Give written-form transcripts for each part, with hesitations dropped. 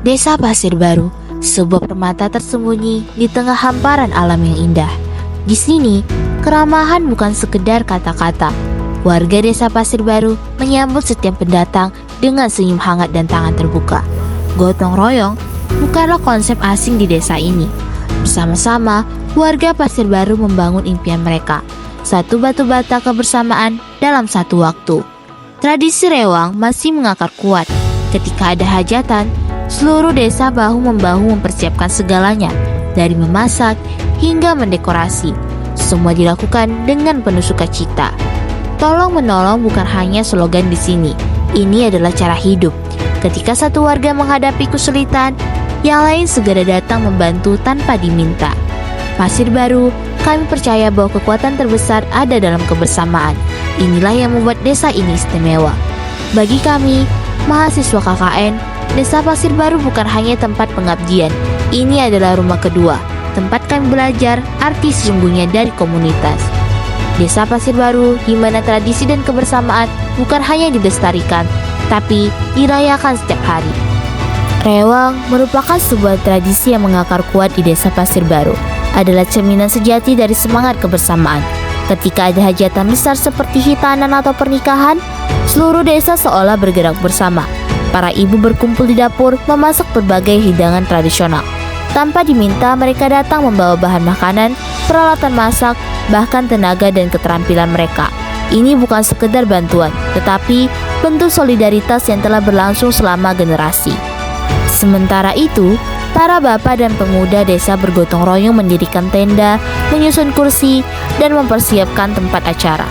Desa Pasir Baru, sebuah permata tersembunyi di tengah hamparan alam yang indah. Di sini, keramahan bukan sekedar kata-kata. Warga Desa Pasir Baru menyambut setiap pendatang dengan senyum hangat dan tangan terbuka. Gotong royong bukanlah konsep asing di desa ini. Bersama-sama, warga Pasir Baru membangun impian mereka. Satu batu bata kebersamaan dalam satu waktu. Tradisi rewang masih mengakar kuat. Ketika ada hajatan, seluruh desa bahu-membahu mempersiapkan segalanya, dari memasak hingga mendekorasi. Semua dilakukan dengan penuh sukacita. Tolong-menolong bukan hanya slogan di sini. Ini adalah cara hidup. Ketika satu warga menghadapi kesulitan, yang lain segera datang membantu tanpa diminta. Pasir Baru, kami percaya bahwa kekuatan terbesar ada dalam kebersamaan. Inilah yang membuat desa ini istimewa. Bagi kami, mahasiswa KKN, Desa Pasir Baru bukan hanya tempat pengabdian. Ini adalah rumah kedua, tempat kami belajar arti sesungguhnya dari komunitas. Desa Pasir Baru, di mana tradisi dan kebersamaan bukan hanya dilestarikan, tapi dirayakan setiap hari. Rewang merupakan sebuah tradisi yang mengakar kuat di Desa Pasir Baru. Adalah cerminan sejati dari semangat kebersamaan. Ketika ada hajatan besar seperti hitanan atau pernikahan, seluruh desa seolah bergerak bersama. Para ibu berkumpul di dapur memasak berbagai hidangan tradisional. Tanpa diminta, mereka datang membawa bahan makanan, peralatan masak, bahkan tenaga dan keterampilan mereka. Ini bukan sekedar bantuan, tetapi bentuk solidaritas yang telah berlangsung selama generasi. Sementara itu, para bapak dan pemuda desa bergotong royong mendirikan tenda, menyusun kursi, dan mempersiapkan tempat acara.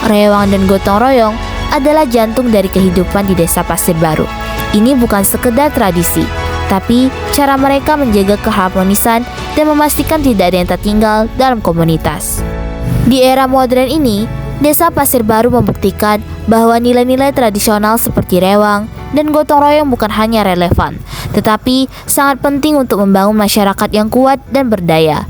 Rewang dan gotong royong adalah jantung dari kehidupan di Desa Pasir Baru. Ini bukan sekedar tradisi, tapi cara mereka menjaga keharmonisan dan memastikan tidak ada yang tertinggal dalam komunitas. Di era modern ini, Desa Pasir Baru membuktikan bahwa nilai-nilai tradisional seperti rewang dan gotong royong bukan hanya relevan, tetapi sangat penting untuk membangun masyarakat yang kuat dan berdaya.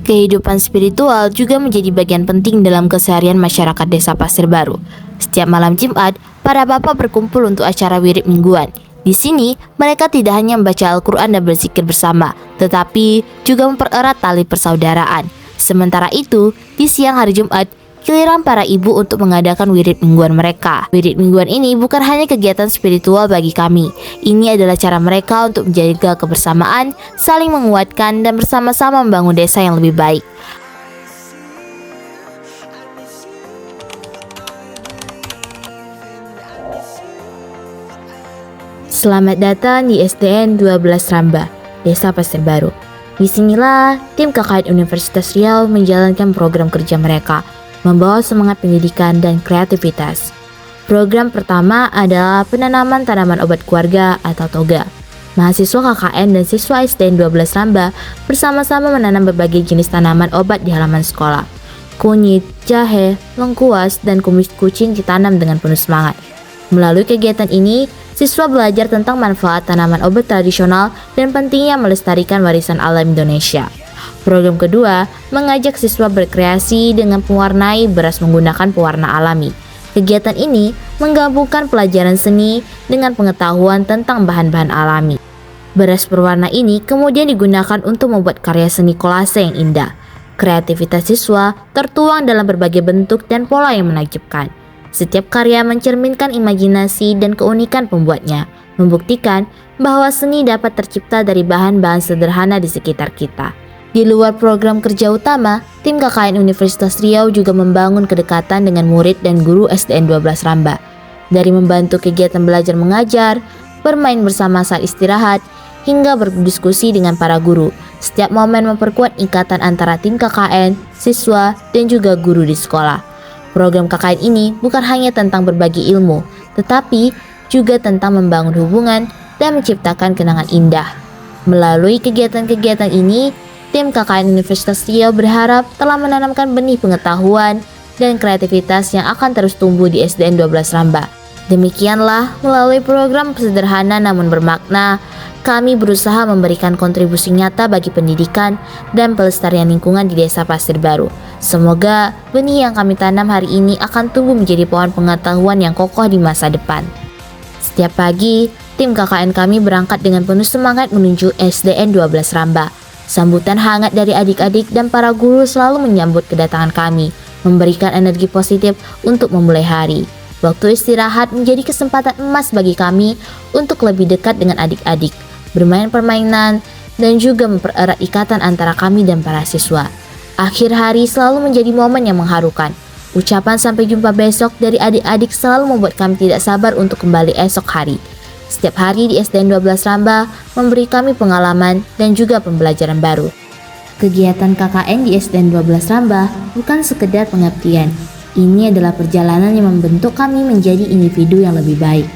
Kehidupan spiritual juga menjadi bagian penting dalam keseharian masyarakat Desa Pasir Baru. Setiap malam Jumat, para bapak berkumpul untuk acara wirid mingguan. Di sini, mereka tidak hanya membaca Al-Quran dan berzikir bersama, tetapi juga mempererat tali persaudaraan. Sementara itu, di siang hari Jumat, giliran para ibu untuk mengadakan wirid mingguan mereka. Wirid mingguan ini bukan hanya kegiatan spiritual bagi kami. Ini adalah cara mereka untuk menjaga kebersamaan, saling menguatkan, dan bersama-sama membangun desa yang lebih baik. Selamat datang di SDN 12 Ramba, Desa Pasir Baru. Disinilah tim KKN Universitas Riau menjalankan program kerja mereka, membawa semangat pendidikan dan kreativitas. Program pertama adalah penanaman tanaman obat keluarga atau toga. Mahasiswa KKN dan siswa SDN 12 Ramba bersama-sama menanam berbagai jenis tanaman obat di halaman sekolah. Kunyit, jahe, lengkuas, dan kumis kucing ditanam dengan penuh semangat. Melalui kegiatan ini, siswa belajar tentang manfaat tanaman obat tradisional dan pentingnya melestarikan warisan alam Indonesia. Program kedua mengajak siswa berkreasi dengan mewarnai beras menggunakan pewarna alami. Kegiatan ini menggabungkan pelajaran seni dengan pengetahuan tentang bahan-bahan alami. Beras berwarna ini kemudian digunakan untuk membuat karya seni kolase yang indah. Kreativitas siswa tertuang dalam berbagai bentuk dan pola yang menakjubkan. Setiap karya mencerminkan imajinasi dan keunikan pembuatnya, membuktikan bahwa seni dapat tercipta dari bahan-bahan sederhana di sekitar kita. Di luar program kerja utama, tim KKN Universitas Riau juga membangun kedekatan dengan murid dan guru SDN 12 Ramba. Dari membantu kegiatan belajar mengajar, bermain bersama saat istirahat, hingga berdiskusi dengan para guru. Setiap momen memperkuat ikatan antara tim KKN, siswa, dan juga guru di sekolah. Program KKN ini bukan hanya tentang berbagi ilmu, tetapi juga tentang membangun hubungan dan menciptakan kenangan indah. Melalui kegiatan-kegiatan ini, tim KKN Universitas Riau berharap telah menanamkan benih pengetahuan dan kreativitas yang akan terus tumbuh di SDN 12 Ramba. Demikianlah, melalui program sederhana namun bermakna, kami berusaha memberikan kontribusi nyata bagi pendidikan dan pelestarian lingkungan di Desa Pasir Baru. Semoga benih yang kami tanam hari ini akan tumbuh menjadi pohon pengetahuan yang kokoh di masa depan. Setiap pagi, tim KKN kami berangkat dengan penuh semangat menuju SDN 12 Ramba. Sambutan hangat dari adik-adik dan para guru selalu menyambut kedatangan kami, memberikan energi positif untuk memulai hari. Waktu istirahat menjadi kesempatan emas bagi kami untuk lebih dekat dengan adik-adik, bermain permainan, dan juga mempererat ikatan antara kami dan para siswa. Akhir hari selalu menjadi momen yang mengharukan. Ucapan sampai jumpa besok dari adik-adik selalu membuat kami tidak sabar untuk kembali esok hari. Setiap hari di SDN 12 Ramba memberi kami pengalaman dan juga pembelajaran baru. Kegiatan KKN di SDN 12 Ramba bukan sekedar pengabdian. Ini adalah perjalanan yang membentuk kami menjadi individu yang lebih baik.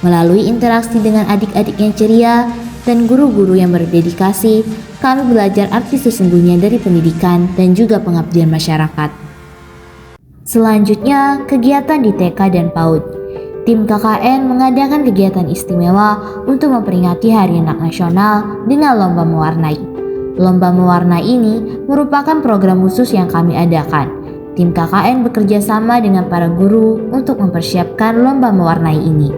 Melalui interaksi dengan adik-adik yang ceria dan guru-guru yang berdedikasi, kami belajar arti sesungguhnya dari pendidikan dan juga pengabdian masyarakat. Selanjutnya, kegiatan di TK dan PAUD. Tim KKN mengadakan kegiatan istimewa untuk memperingati Hari Anak Nasional dengan lomba mewarnai. Lomba mewarnai ini merupakan program khusus yang kami adakan. Tim KKN bekerja sama dengan para guru untuk mempersiapkan lomba mewarnai ini.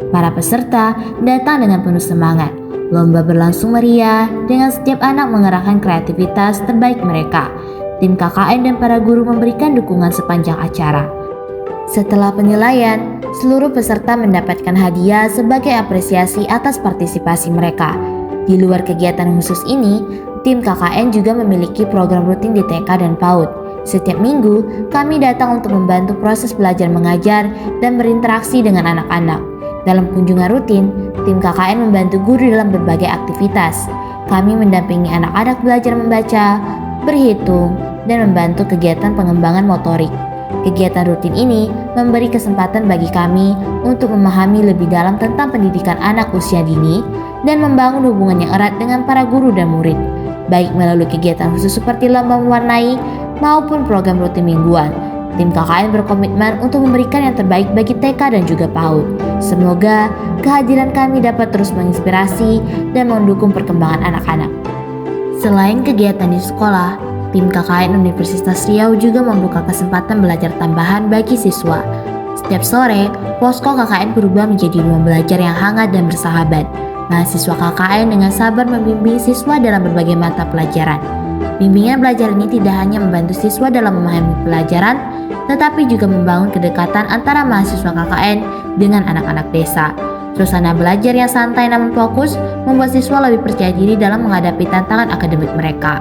Para peserta datang dengan penuh semangat. Lomba berlangsung meriah dengan setiap anak mengerahkan kreativitas terbaik mereka. Tim KKN dan para guru memberikan dukungan sepanjang acara. Setelah penilaian, seluruh peserta mendapatkan hadiah sebagai apresiasi atas partisipasi mereka. Di luar kegiatan khusus ini, tim KKN juga memiliki program rutin di TK dan PAUD. Setiap minggu, kami datang untuk membantu proses belajar mengajar dan berinteraksi dengan anak-anak. Dalam kunjungan rutin, tim KKN membantu guru dalam berbagai aktivitas. Kami mendampingi anak-anak belajar membaca, berhitung, dan membantu kegiatan pengembangan motorik. Kegiatan rutin ini memberi kesempatan bagi kami untuk memahami lebih dalam tentang pendidikan anak usia dini dan membangun hubungan yang erat dengan para guru dan murid, baik melalui kegiatan khusus seperti lomba mewarnai maupun program rutin mingguan. Tim KKN berkomitmen untuk memberikan yang terbaik bagi TK dan juga PAUD. Semoga kehadiran kami dapat terus menginspirasi dan mendukung perkembangan anak-anak. Selain kegiatan di sekolah, tim KKN Universitas Riau juga membuka kesempatan belajar tambahan bagi siswa. Setiap sore, posko KKN berubah menjadi ruang belajar yang hangat dan bersahabat. Mahasiswa KKN dengan sabar membimbing siswa dalam berbagai mata pelajaran. Bimbingan belajar ini tidak hanya membantu siswa dalam memahami pelajaran, tetapi juga membangun kedekatan antara mahasiswa KKN dengan anak-anak desa. Suasana belajar yang santai namun fokus membuat siswa lebih percaya diri dalam menghadapi tantangan akademik mereka.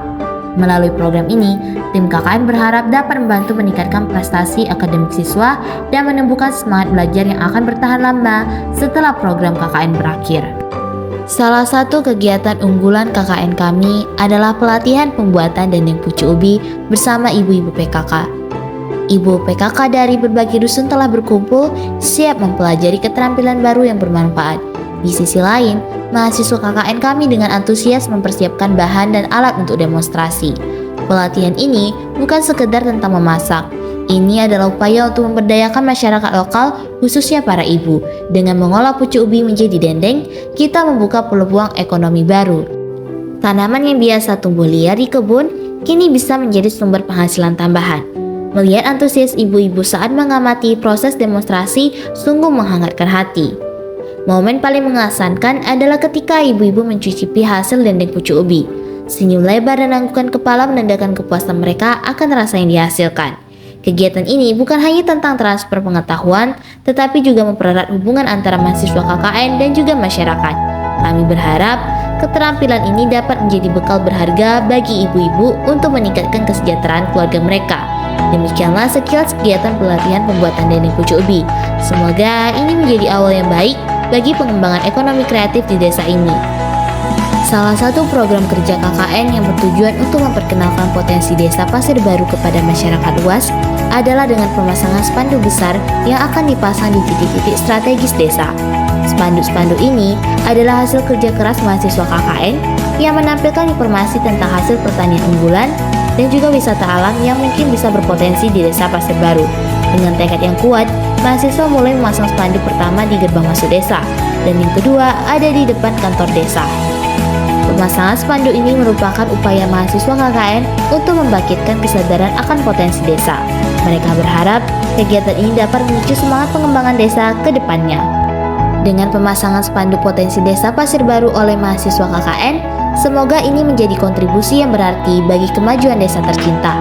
Melalui program ini, tim KKN berharap dapat membantu meningkatkan prestasi akademik siswa dan menumbuhkan semangat belajar yang akan bertahan lama setelah program KKN berakhir. Salah satu kegiatan unggulan KKN kami adalah pelatihan pembuatan dendeng pucuk ubi bersama ibu-ibu PKK. Ibu PKK dari berbagai dusun telah berkumpul siap mempelajari keterampilan baru yang bermanfaat. Di sisi lain, mahasiswa KKN kami dengan antusias mempersiapkan bahan dan alat untuk demonstrasi. Pelatihan ini bukan sekedar tentang memasak. Ini adalah upaya untuk memberdayakan masyarakat lokal, khususnya para ibu. Dengan mengolah pucuk ubi menjadi dendeng, kita membuka peluang ekonomi baru. Tanaman yang biasa tumbuh liar di kebun, kini bisa menjadi sumber penghasilan tambahan. Melihat antusias ibu-ibu saat mengamati proses demonstrasi sungguh menghangatkan hati. Momen paling mengesankan adalah ketika ibu-ibu mencicipi hasil dendeng pucuk ubi. Senyum lebar dan anggukan kepala menandakan kepuasan mereka akan rasa yang dihasilkan. Kegiatan ini bukan hanya tentang transfer pengetahuan, tetapi juga mempererat hubungan antara mahasiswa KKN dan juga masyarakat. Kami berharap keterampilan ini dapat menjadi bekal berharga bagi ibu-ibu untuk meningkatkan kesejahteraan keluarga mereka. Demikianlah sekilas kegiatan pelatihan pembuatan dendeng pucuk ubi. Semoga ini menjadi awal yang baik bagi pengembangan ekonomi kreatif di desa ini. Salah satu program kerja KKN yang bertujuan untuk memperkenalkan potensi desa Pasir Baru kepada masyarakat luas adalah dengan pemasangan spanduk besar yang akan dipasang di titik-titik strategis desa. Spanduk-spanduk ini adalah hasil kerja keras mahasiswa KKN yang menampilkan informasi tentang hasil pertanian unggulan dan juga wisata alam yang mungkin bisa berpotensi di desa Pasir Baru. Dengan tekad yang kuat, mahasiswa mulai memasang spanduk pertama di gerbang masuk desa dan yang kedua ada di depan kantor desa. Pemasangan spanduk ini merupakan upaya mahasiswa KKN untuk membangkitkan kesadaran akan potensi desa. Mereka berharap kegiatan ini dapat memicu semangat pengembangan desa ke depannya. Dengan pemasangan spanduk potensi Desa Pasir Baru oleh mahasiswa KKN, semoga ini menjadi kontribusi yang berarti bagi kemajuan desa tercinta.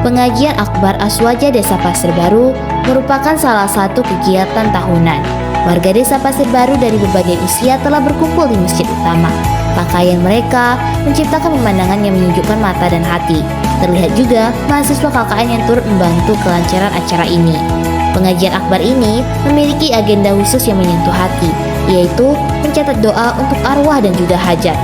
Pengajian Akbar Aswaja Desa Pasir Baru merupakan salah satu kegiatan tahunan. Warga Desa Pasir Baru dari berbagai usia telah berkumpul di masjid utama. Pakaian mereka menciptakan pemandangan yang menyejukkan mata dan hati. Terlihat juga mahasiswa KKN yang turut membantu kelancaran acara ini. Pengajian akbar ini memiliki agenda khusus yang menyentuh hati, yaitu mencatat doa untuk arwah dan juga hajat.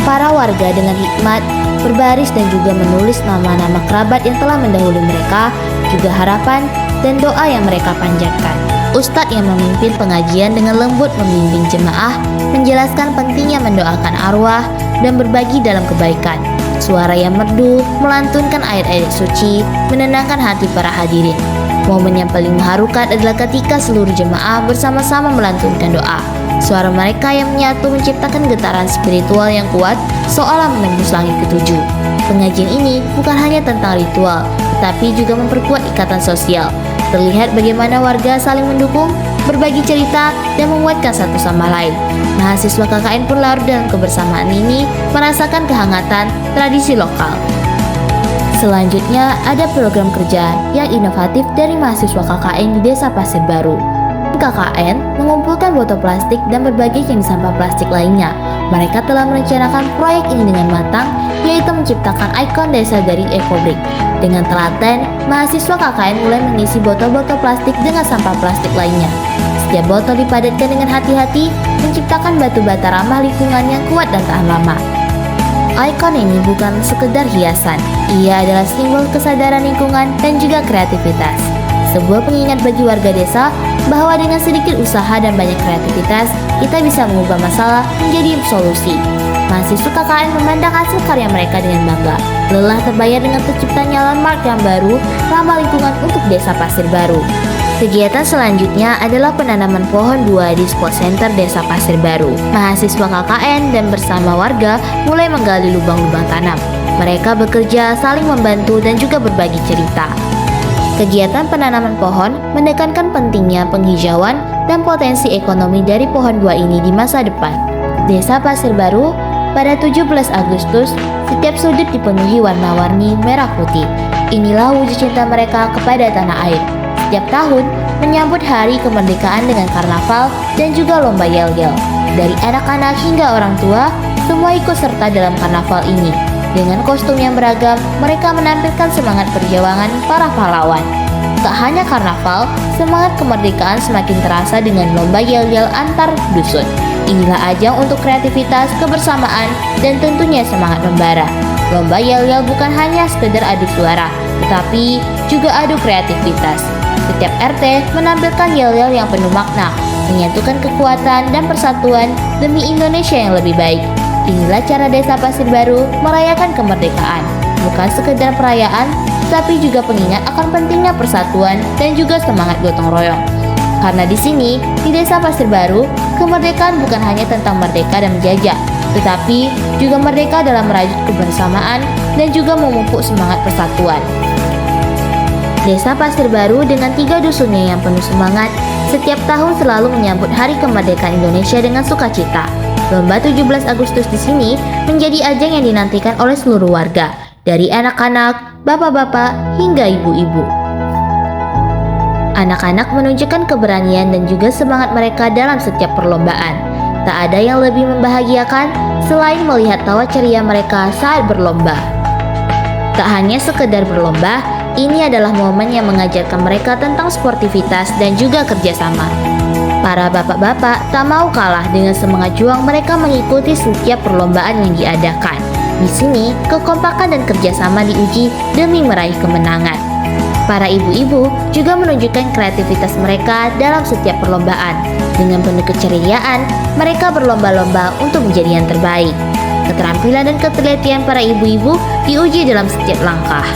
Para warga dengan hikmat berbaris dan juga menulis nama-nama kerabat yang telah mendahului mereka, juga harapan dan doa yang mereka panjatkan. Ustadz yang memimpin pengajian dengan lembut membimbing jemaah, menjelaskan pentingnya mendoakan arwah dan berbagi dalam kebaikan. Suara yang merdu melantunkan ayat-ayat suci, menenangkan hati para hadirin. Momen yang paling mengharukan adalah ketika seluruh jemaah bersama-sama melantunkan doa. Suara mereka yang menyatu menciptakan getaran spiritual yang kuat, seolah menembus langit ketujuh. Pengajian ini bukan hanya tentang ritual, tetapi juga memperkuat ikatan sosial. Terlihat bagaimana warga saling mendukung, berbagi cerita, dan menguatkan satu sama lain. Mahasiswa KKN pun larut dalam kebersamaan ini, merasakan kehangatan tradisi lokal. Selanjutnya, ada program kerja yang inovatif dari mahasiswa KKN di Desa Pasir Baru. KKN mengumpulkan botol plastik dan berbagai jenis sampah plastik lainnya. Mereka telah merencanakan proyek ini dengan matang, yaitu menciptakan ikon desa dari EcoBrick. Dengan telaten, mahasiswa KKN mulai mengisi botol-botol plastik dengan sampah plastik lainnya. Setiap botol dipadatkan dengan hati-hati, menciptakan batu bata ramah lingkungan yang kuat dan tahan lama. Ikon ini bukan sekedar hiasan, ia adalah simbol kesadaran lingkungan dan juga kreativitas. Sebuah pengingat bagi warga desa bahwa dengan sedikit usaha dan banyak kreativitas, kita bisa mengubah masalah menjadi solusi. Mahasiswa KKN memandang hasil karya mereka dengan bangga. Lelah terbayar dengan terciptanya landmark yang baru, ramah lingkungan untuk Desa Pasir Baru. Kegiatan selanjutnya adalah penanaman pohon buah di Sport Center Desa Pasir Baru. Mahasiswa KKN dan bersama warga mulai menggali lubang-lubang tanam. Mereka bekerja saling membantu dan juga berbagi cerita. Kegiatan penanaman pohon menekankan pentingnya penghijauan dan potensi ekonomi dari pohon buah ini di masa depan. Desa Pasir Baru pada 17 Agustus, setiap sudut dipenuhi warna-warni merah putih. Inilah wujud cinta mereka kepada tanah air. Setiap tahun menyambut hari kemerdekaan dengan karnaval dan juga lomba yel-yel. Dari anak-anak hingga orang tua, semua ikut serta dalam karnaval ini. Dengan kostum yang beragam, mereka menampilkan semangat perjuangan para pahlawan. Tak hanya karnaval, semangat kemerdekaan semakin terasa dengan lomba yel-yel antar dusun. Inilah ajang untuk kreativitas, kebersamaan, dan tentunya semangat membara. Lomba yel-yel bukan hanya sekedar adu suara, tetapi juga adu kreativitas. Setiap RT menampilkan yel-yel yang penuh makna, menyatukan kekuatan dan persatuan demi Indonesia yang lebih baik. Inilah cara Desa Pasir Baru merayakan kemerdekaan, bukan sekedar perayaan, tapi juga pengingat akan pentingnya persatuan dan juga semangat gotong royong. Karena di sini, di Desa Pasir Baru, kemerdekaan bukan hanya tentang merdeka dan menjajah, tetapi juga merdeka dalam merajut kebersamaan dan juga memupuk semangat persatuan. Desa Pasir Baru dengan 3 dusunnya yang penuh semangat, setiap tahun selalu menyambut Hari Kemerdekaan Indonesia dengan sukacita. Lomba 17 Agustus di sini menjadi ajang yang dinantikan oleh seluruh warga, dari anak-anak, bapak-bapak, hingga ibu-ibu. Anak-anak menunjukkan keberanian dan juga semangat mereka dalam setiap perlombaan. Tak ada yang lebih membahagiakan selain melihat tawa ceria mereka saat berlomba. Tak hanya sekedar berlomba, ini adalah momen yang mengajarkan mereka tentang sportivitas dan juga kerjasama. Para bapak-bapak tak mau kalah dengan semangat juang mereka mengikuti setiap perlombaan yang diadakan. Di sini, kekompakan dan kerjasama diuji demi meraih kemenangan. Para ibu-ibu juga menunjukkan kreativitas mereka dalam setiap perlombaan. Dengan penuh keceriaan, mereka berlomba-lomba untuk menjadi yang terbaik. Keterampilan dan ketelitian para ibu-ibu diuji dalam setiap langkah.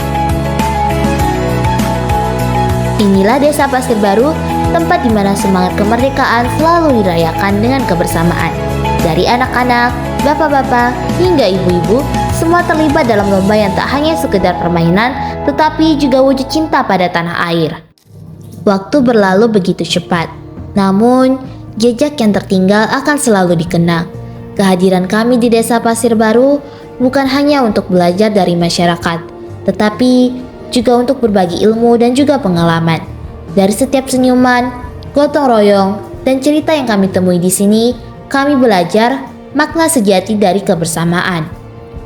Inilah Desa Pasir Baru, tempat di mana semangat kemerdekaan selalu dirayakan dengan kebersamaan. Dari anak-anak, bapak-bapak, hingga ibu-ibu, semua terlibat dalam lomba yang tak hanya sekedar permainan, tetapi juga wujud cinta pada tanah air. Waktu berlalu begitu cepat. Namun, jejak yang tertinggal akan selalu dikenang. Kehadiran kami di Desa Pasir Baru bukan hanya untuk belajar dari masyarakat, tetapi juga untuk berbagi ilmu dan juga pengalaman. Dari setiap senyuman, gotong royong, dan cerita yang kami temui di sini, kami belajar makna sejati dari kebersamaan.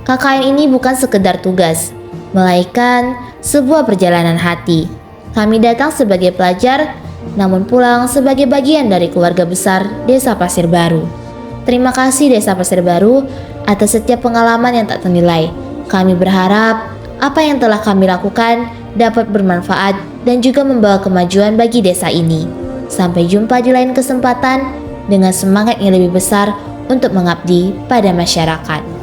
KKN ini bukan sekedar tugas, melainkan sebuah perjalanan hati. Kami datang sebagai pelajar, namun pulang sebagai bagian dari keluarga besar Desa Pasir Baru. Terima kasih Desa Pasir Baru atas setiap pengalaman yang tak ternilai. Kami berharap apa yang telah kami lakukan dapat bermanfaat dan juga membawa kemajuan bagi desa ini. Sampai jumpa di lain kesempatan dengan semangat yang lebih besar untuk mengabdi pada masyarakat.